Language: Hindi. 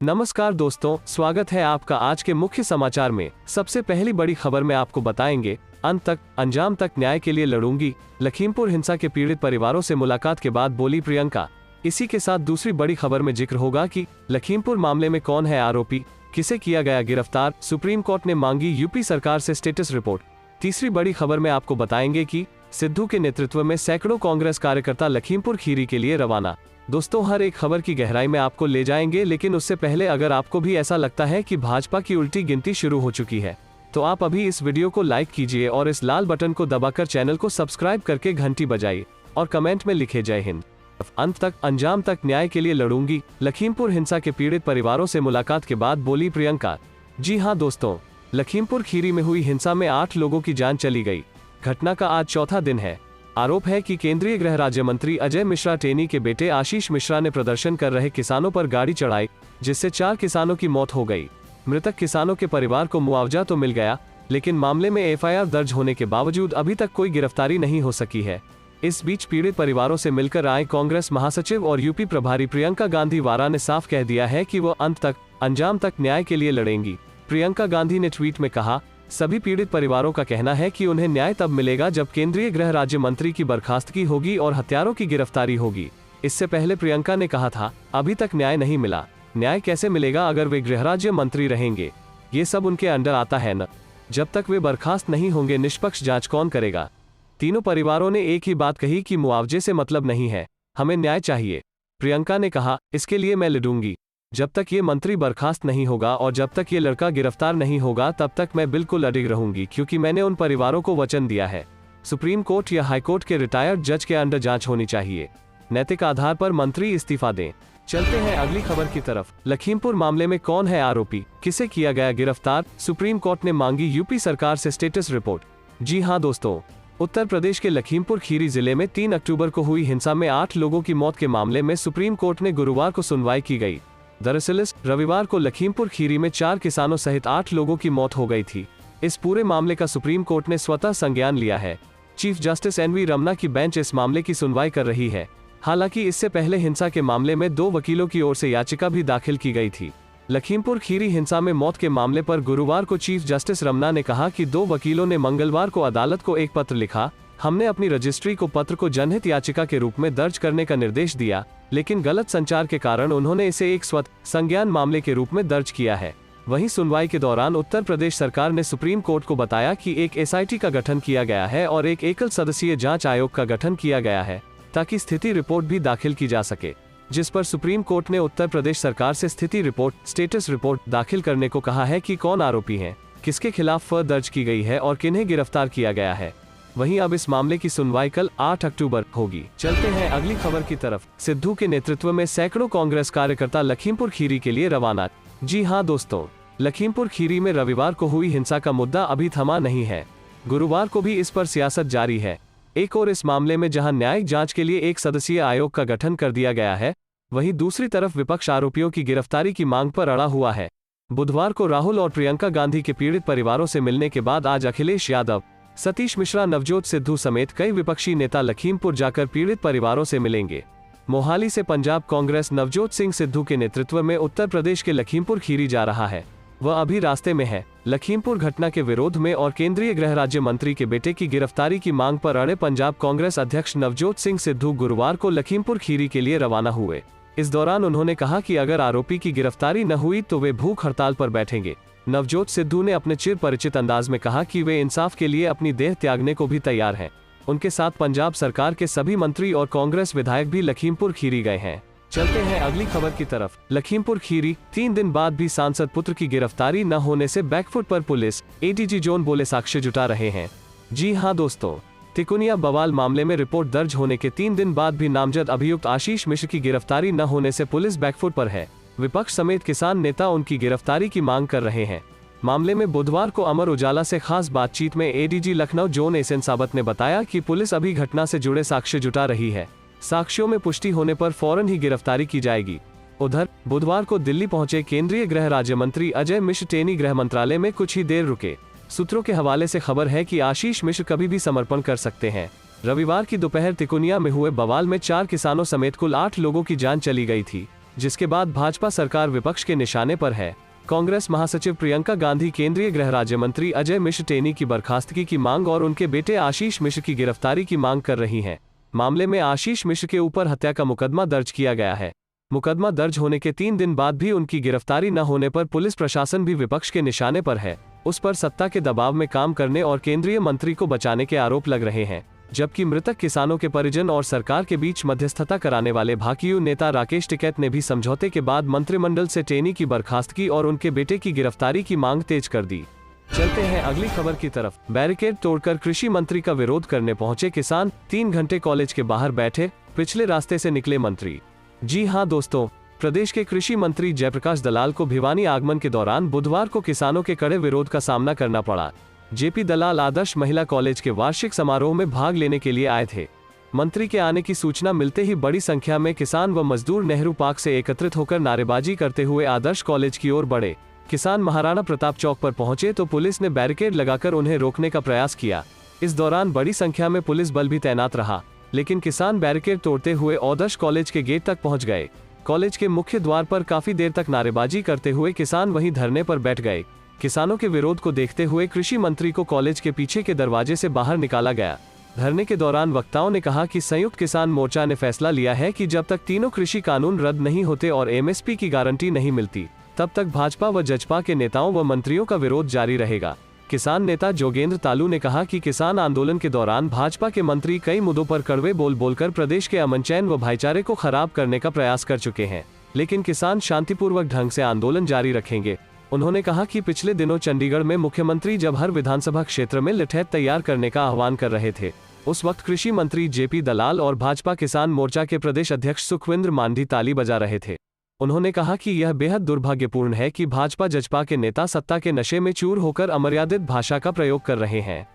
नमस्कार दोस्तों, स्वागत है आपका आज के मुख्य समाचार में। सबसे पहली बड़ी खबर में आपको बताएंगे, अंत तक अंजाम तक न्याय के लिए लड़ूंगी। लखीमपुर हिंसा के पीड़ित परिवारों से मुलाकात के बाद बोली प्रियंका। इसी के साथ दूसरी बड़ी खबर में जिक्र होगा कि लखीमपुर मामले में कौन है आरोपी, किसे किया गया गिरफ्तार, सुप्रीम कोर्ट ने मांगी यूपी सरकार से स्टेटस रिपोर्ट। तीसरी बड़ी खबर में आपको बताएंगे कि सिद्धू के नेतृत्व में सैकड़ों कांग्रेस कार्यकर्ता लखीमपुर खीरी के लिए रवाना। दोस्तों, हर एक खबर की गहराई में आपको ले जाएंगे, लेकिन उससे पहले अगर आपको भी ऐसा लगता है कि भाजपा की उल्टी गिनती शुरू हो चुकी है, तो आप अभी इस वीडियो को लाइक कीजिए और इस लाल बटन को दबाकर चैनल को सब्सक्राइब करके घंटी बजाइए और कमेंट में लिखे जय हिंद। अंत तक अंजाम तक न्याय के लिए लड़ूंगी। लखीमपुर हिंसा के पीड़ित परिवारों से मुलाकात के बाद बोली प्रियंका। जी हां दोस्तों, लखीमपुर खीरी में हुई हिंसा में 8 लोगों की जान चली गई। घटना का आज चौथा दिन है। आरोप है कि केंद्रीय गृह राज्य मंत्री अजय मिश्रा टेनी के बेटे आशीष मिश्रा ने प्रदर्शन कर रहे किसानों पर गाड़ी चढ़ाई, जिससे 4 किसानों की मौत हो गई। मृतक किसानों के परिवार को मुआवजा तो मिल गया, लेकिन मामले में एफआईआर दर्ज होने के बावजूद अभी तक कोई गिरफ्तारी नहीं हो सकी है। इस बीच पीड़ित परिवारों से मिलकर आए कांग्रेस महासचिव और यूपी प्रभारी प्रियंका गांधी वारा ने साफ कह दिया है कि वो अंत तक अंजाम तक न्याय के लिए लड़ेंगी। प्रियंका गांधी ने ट्वीट में कहा, सभी पीड़ित परिवारों का कहना है कि उन्हें न्याय तब मिलेगा जब केंद्रीय गृह राज्य मंत्री की बर्खास्तगी होगी और हत्यारों की गिरफ्तारी होगी। इससे पहले प्रियंका ने कहा था, अभी तक न्याय नहीं मिला। न्याय कैसे मिलेगा अगर वे गृह राज्य मंत्री रहेंगे? ये सब उनके अंडर आता है न। जब तक वे बर्खास्त नहीं होंगे, निष्पक्ष जांच कौन करेगा? तीनों परिवारों ने एक ही बात कही कि मुआवजे से मतलब नहीं है, हमें न्याय चाहिए। प्रियंका ने कहा, इसके लिए मैं लड़ूंगी। जब तक ये मंत्री बर्खास्त नहीं होगा और जब तक ये लड़का गिरफ्तार नहीं होगा, तब तक मैं बिल्कुल अडिग रहूंगी, क्योंकि मैंने उन परिवारों को वचन दिया है। सुप्रीम कोर्ट या हाईकोर्ट के रिटायर्ड जज के अंडर जांच होनी चाहिए। नैतिक आधार पर मंत्री इस्तीफा दें। चलते हैं अगली खबर की तरफ। लखीमपुर मामले में कौन है आरोपी, किसे किया गया गिरफ्तार, सुप्रीम कोर्ट ने मांगी यूपी सरकार से स्टेटस रिपोर्ट। जी हां दोस्तों, उत्तर प्रदेश के लखीमपुर खीरी जिले में 3 अक्टूबर को हुई हिंसा में 8 लोगों की मौत के मामले में सुप्रीम कोर्ट ने गुरुवार को सुनवाई की गई। दरअसल इस रविवार को लखीमपुर खीरी में 4 किसानों सहित 8 लोगों की मौत हो गई थी। इस पूरे मामले का सुप्रीम कोर्ट ने स्वतः संज्ञान लिया है। चीफ जस्टिस एनवी रमना की बेंच इस मामले की सुनवाई कर रही है। हालांकि इससे पहले हिंसा के मामले में 2 वकीलों की ओर से याचिका भी दाखिल की गई थी। लखीमपुर खीरी हिंसा में मौत के मामले पर गुरुवार को चीफ जस्टिस रमना ने कहा कि 2 वकीलों ने मंगलवार को अदालत को एक पत्र लिखा। हमने अपनी रजिस्ट्री को पत्र को जनहित याचिका के रूप में दर्ज करने का निर्देश दिया, लेकिन गलत संचार के कारण उन्होंने इसे एक स्वतः संज्ञान मामले के रूप में दर्ज किया है। वहीं सुनवाई के दौरान उत्तर प्रदेश सरकार ने सुप्रीम कोर्ट को बताया कि एक एसआईटी का गठन किया गया है और एक एकल सदस्यीय जांच आयोग का गठन किया गया है, ताकि स्थिति रिपोर्ट भी दाखिल की जा सके। जिस पर सुप्रीम कोर्ट ने उत्तर प्रदेश सरकार से स्थिति रिपोर्ट, स्टेटस रिपोर्ट दाखिल करने को कहा है कि कौन आरोपी हैं, किसके खिलाफ फर्द दर्ज की गई है और किन्हें गिरफ्तार किया गया है। वहीं अब इस मामले की सुनवाई कल 8 अक्टूबर होगी। चलते हैं अगली खबर की तरफ। सिद्धू के नेतृत्व में सैकड़ों कांग्रेस कार्यकर्ता लखीमपुर खीरी के लिए रवाना। जी हां दोस्तों, लखीमपुर खीरी में रविवार को हुई हिंसा का मुद्दा अभी थमा नहीं है। गुरुवार को भी इस पर सियासत जारी है। एक और इस मामले में जहां न्यायिक जांच के लिए एक सदस्यीय आयोग का गठन कर दिया गया है, वहीं दूसरी तरफ विपक्ष आरोपियों की गिरफ्तारी की मांग पर अड़ा हुआ है। बुधवार को राहुल और प्रियंका गांधी के पीड़ित परिवारों से मिलने के बाद आज अखिलेश यादव, सतीश मिश्रा, नवजोत सिद्धू समेत कई विपक्षी नेता लखीमपुर जाकर पीड़ित परिवारों से मिलेंगे। मोहाली से पंजाब कांग्रेस नवजोत सिंह सिद्धू के नेतृत्व में उत्तर प्रदेश के लखीमपुर खीरी जा रहा है। वह अभी रास्ते में है। लखीमपुर घटना के विरोध में और केंद्रीय गृह राज्य मंत्री के बेटे की गिरफ्तारी की मांग पर अड़े पंजाब कांग्रेस अध्यक्ष नवजोत सिंह सिद्धू गुरुवार को लखीमपुर खीरी के लिए रवाना हुए। इस दौरान उन्होंने कहा कि अगर आरोपी की गिरफ्तारी न हुई तो वे भूख हड़ताल पर बैठेंगे। नवजोत सिद्धू ने अपने चिर परिचित अंदाज में कहा कि वे इंसाफ के लिए अपनी देह त्यागने को भी तैयार हैं। उनके साथ पंजाब सरकार के सभी मंत्री और कांग्रेस विधायक भी लखीमपुर खीरी गए हैं। चलते हैं अगली खबर की तरफ। लखीमपुर खीरी, 3 दिन बाद भी सांसद पुत्र की गिरफ्तारी न होने से बैकफुट पर पुलिस, एडीजी जोन बोले साक्ष्य जुटा रहे हैं। जी हां दोस्तों, तिकोनिया बवाल मामले में रिपोर्ट दर्ज होने के 3 दिन बाद भी नामजद अभियुक्त आशीष मिश्र की गिरफ्तारी न होने से पुलिस बैकफुट पर है। विपक्ष समेत किसान नेता उनकी गिरफ्तारी की मांग कर रहे हैं। मामले में बुधवार को अमर उजाला से खास बातचीत में एडीजी लखनऊ जोन एसएन साबत ने बताया कि पुलिस अभी घटना से जुड़े साक्ष्य जुटा रही है। साक्ष्यों में पुष्टि होने पर फौरन ही गिरफ्तारी की जाएगी। उधर बुधवार को दिल्ली पहुंचे केंद्रीय गृह राज्य मंत्री अजय मिश्र टेनी गृह मंत्रालय में कुछ ही देर रुके। सूत्रों के हवाले से खबर है कि आशीष मिश्र कभी भी समर्पण कर सकते हैं। रविवार की दोपहर तिकोनिया में हुए बवाल में 4 किसानों समेत कुल 8 लोगों की जान चली गई थी। जिसके बाद भाजपा सरकार विपक्ष के निशाने पर है। कांग्रेस महासचिव प्रियंका गांधी केंद्रीय गृह राज्य मंत्री अजय मिश्र टेनी की बर्खास्तगी की मांग और उनके बेटे आशीष मिश्र की गिरफ्तारी की मांग कर रही हैं। मामले में आशीष मिश्र के ऊपर हत्या का मुकदमा दर्ज किया गया है। मुकदमा दर्ज होने के 3 दिन बाद भी उनकी गिरफ्तारी न होने पर पुलिस प्रशासन भी विपक्ष के निशाने पर है। उस पर सत्ता के दबाव में काम करने और केंद्रीय मंत्री को बचाने के आरोप लग रहे हैं, जबकि मृतक किसानों के परिजन और सरकार के बीच मध्यस्थता कराने वाले भाकियू नेता राकेश टिकैत ने भी समझौते के बाद मंत्रिमंडल से टेनी की बर्खास्तगी और उनके बेटे की गिरफ्तारी की मांग तेज कर दी। चलते हैं अगली खबर की तरफ। बैरिकेड तोड़कर कृषि मंत्री का विरोध करने पहुंचे किसान, 3 घंटे कॉलेज के बाहर बैठे, पिछले रास्ते से निकले मंत्री। जी हां दोस्तों, प्रदेश के कृषि मंत्री जयप्रकाश दलाल को भिवानी आगमन के दौरान बुधवार को किसानों के कड़े विरोध का सामना करना पड़ा। जेपी दलाल आदर्श महिला कॉलेज के वार्षिक समारोह में भाग लेने के लिए आए थे। मंत्री के आने की सूचना मिलते ही बड़ी संख्या में किसान व मजदूर नेहरू पार्क से एकत्रित होकर नारेबाजी करते हुए आदर्श कॉलेज की ओर बढ़े। किसान महाराणा प्रताप चौक पर पहुंचे तो पुलिस ने बैरिकेड लगाकर उन्हें रोकने का प्रयास किया। इस दौरान बड़ी संख्या में पुलिस बल भी तैनात रहा, लेकिन किसान बैरिकेड तोड़ते हुए आदर्श कॉलेज के गेट तक पहुंच गए। कॉलेज के मुख्य द्वार पर काफी देर तक नारेबाजी करते हुए किसान वहीं धरने पर बैठ गए। किसानों के विरोध को देखते हुए कृषि मंत्री को कॉलेज के पीछे के दरवाजे से बाहर निकाला गया। धरने के दौरान वक्ताओं ने कहा कि संयुक्त किसान मोर्चा ने फैसला लिया है कि जब तक तीनों कृषि कानून रद्द नहीं होते और एमएसपी की गारंटी नहीं मिलती, तब तक भाजपा व जजपा के नेताओं व मंत्रियों का विरोध जारी रहेगा। किसान नेता जोगेंद्र तालू ने कहा कि किसान आंदोलन के दौरान भाजपा के मंत्री कई मुद्दों पर कड़वे बोल बोलकर प्रदेश के अमन चैन व भाईचारे को खराब करने का प्रयास कर चुके हैं, लेकिन किसान शांतिपूर्वक ढंग से आंदोलन जारी रखेंगे। उन्होंने कहा कि पिछले दिनों चंडीगढ़ में मुख्यमंत्री जब हर विधानसभा क्षेत्र में लिठैत तैयार करने का आह्वान कर रहे थे, उस वक्त कृषि मंत्री जेपी दलाल और भाजपा किसान मोर्चा के प्रदेश अध्यक्ष सुखविंद्र मांझी ताली बजा रहे थे। उन्होंने कहा कि यह बेहद दुर्भाग्यपूर्ण है कि भाजपा जजपा के नेता सत्ता के नशे में चूर होकर अमर्यादित भाषा का प्रयोग कर रहे हैं।